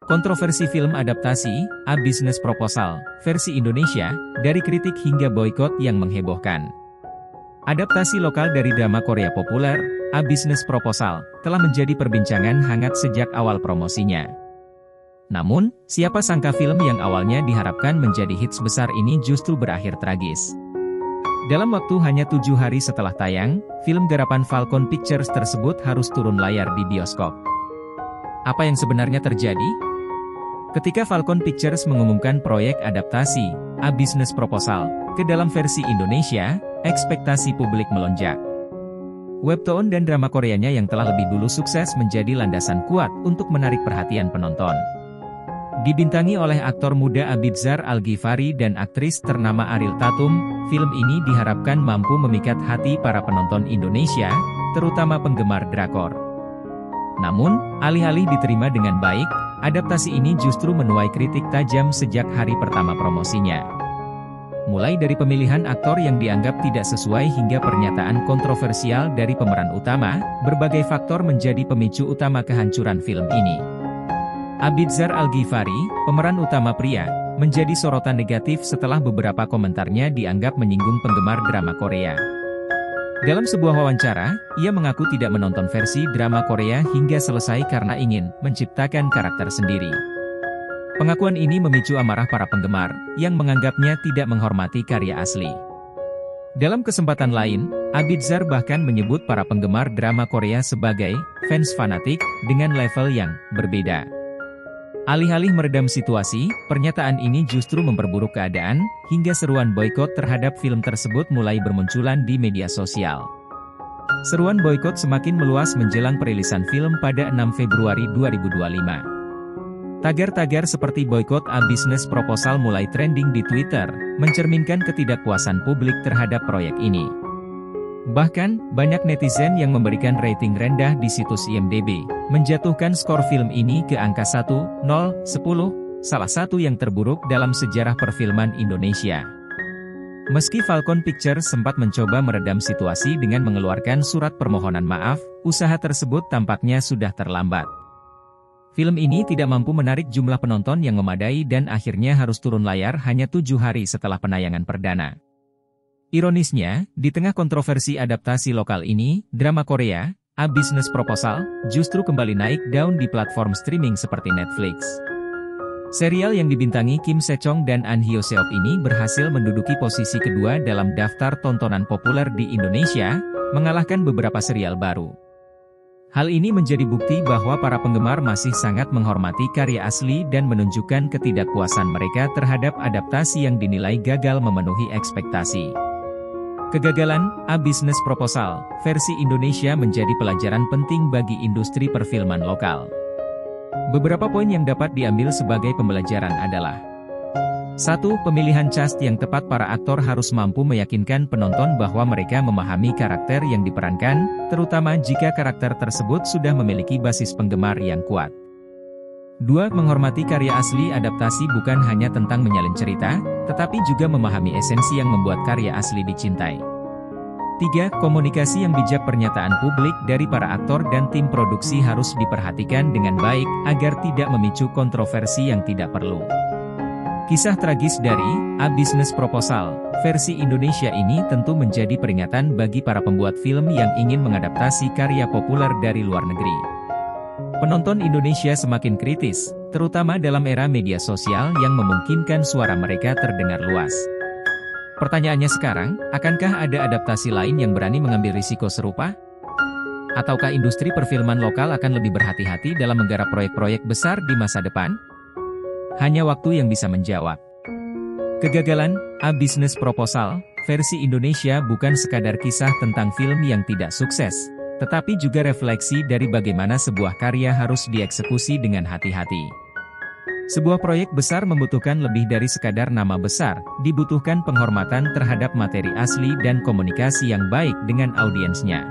Kontroversi film adaptasi, A Business Proposal, versi Indonesia, dari kritik hingga boykot yang menghebohkan. Adaptasi lokal dari drama Korea populer, A Business Proposal, telah menjadi perbincangan hangat sejak awal promosinya. Namun, siapa sangka film yang awalnya diharapkan menjadi hits besar ini justru berakhir tragis. Dalam waktu hanya 7 hari setelah tayang, film garapan Falcon Pictures tersebut harus turun layar di bioskop. Apa yang sebenarnya terjadi? Ketika Falcon Pictures mengumumkan proyek adaptasi, A Business Proposal, ke dalam versi Indonesia, ekspektasi publik melonjak. Webtoon dan drama Koreanya yang telah lebih dulu sukses menjadi landasan kuat untuk menarik perhatian penonton. Dibintangi oleh aktor muda Abizar Al-Ghifari dan aktris ternama Ariel Tatum, film ini diharapkan mampu memikat hati para penonton Indonesia, terutama penggemar drakor. Namun, alih-alih diterima dengan baik, adaptasi ini justru menuai kritik tajam sejak hari pertama promosinya. Mulai dari pemilihan aktor yang dianggap tidak sesuai hingga pernyataan kontroversial dari pemeran utama, berbagai faktor menjadi pemicu utama kehancuran film ini. Abizar Al-Ghifari, pemeran utama pria, menjadi sorotan negatif setelah beberapa komentarnya dianggap menyinggung penggemar drama Korea. Dalam sebuah wawancara, ia mengaku tidak menonton versi drama Korea hingga selesai karena ingin menciptakan karakter sendiri. Pengakuan ini memicu amarah para penggemar, yang menganggapnya tidak menghormati karya asli. Dalam kesempatan lain, Abizar bahkan menyebut para penggemar drama Korea sebagai fans fanatik dengan level yang berbeda. Alih-alih meredam situasi, pernyataan ini justru memperburuk keadaan, hingga seruan boykot terhadap film tersebut mulai bermunculan di media sosial. Seruan boykot semakin meluas menjelang perilisan film pada 6 Februari 2025. Tagar-tagar seperti boykot A Business Proposal mulai trending di Twitter, mencerminkan ketidakpuasan publik terhadap proyek ini. Bahkan, banyak netizen yang memberikan rating rendah di situs IMDb, menjatuhkan skor film ini ke angka 1,0, 10, salah satu yang terburuk dalam sejarah perfilman Indonesia. Meski Falcon Pictures sempat mencoba meredam situasi dengan mengeluarkan surat permohonan maaf, usaha tersebut tampaknya sudah terlambat. Film ini tidak mampu menarik jumlah penonton yang memadai dan akhirnya harus turun layar hanya 7 hari setelah penayangan perdana. Ironisnya, di tengah kontroversi adaptasi lokal ini, drama Korea, A Business Proposal, justru kembali naik daun di platform streaming seperti Netflix. Serial yang dibintangi Kim Se-chong dan An Hyo-seop ini berhasil menduduki posisi kedua dalam daftar tontonan populer di Indonesia, mengalahkan beberapa serial baru. Hal ini menjadi bukti bahwa para penggemar masih sangat menghormati karya asli dan menunjukkan ketidakpuasan mereka terhadap adaptasi yang dinilai gagal memenuhi ekspektasi. Kegagalan A Business Proposal, versi Indonesia menjadi pelajaran penting bagi industri perfilman lokal. Beberapa poin yang dapat diambil sebagai pembelajaran adalah: 1. Pemilihan cast yang tepat. Para aktor harus mampu meyakinkan penonton bahwa mereka memahami karakter yang diperankan, terutama jika karakter tersebut sudah memiliki basis penggemar yang kuat. 2. Menghormati karya asli. Adaptasi bukan hanya tentang menyalin cerita, tetapi juga memahami esensi yang membuat karya asli dicintai. 3. Komunikasi yang bijak. Pernyataan publik dari para aktor dan tim produksi harus diperhatikan dengan baik, agar tidak memicu kontroversi yang tidak perlu. Kisah tragis dari A Business Proposal, versi Indonesia ini tentu menjadi peringatan bagi para pembuat film yang ingin mengadaptasi karya populer dari luar negeri. Penonton Indonesia semakin kritis, terutama dalam era media sosial yang memungkinkan suara mereka terdengar luas. Pertanyaannya sekarang, akankah ada adaptasi lain yang berani mengambil risiko serupa? Ataukah industri perfilman lokal akan lebih berhati-hati dalam menggarap proyek-proyek besar di masa depan? Hanya waktu yang bisa menjawab. Kegagalan A Business Proposal, versi Indonesia bukan sekadar kisah tentang film yang tidak sukses, tetapi juga refleksi dari bagaimana sebuah karya harus dieksekusi dengan hati-hati. Sebuah proyek besar membutuhkan lebih dari sekadar nama besar, dibutuhkan penghormatan terhadap materi asli dan komunikasi yang baik dengan audiensnya.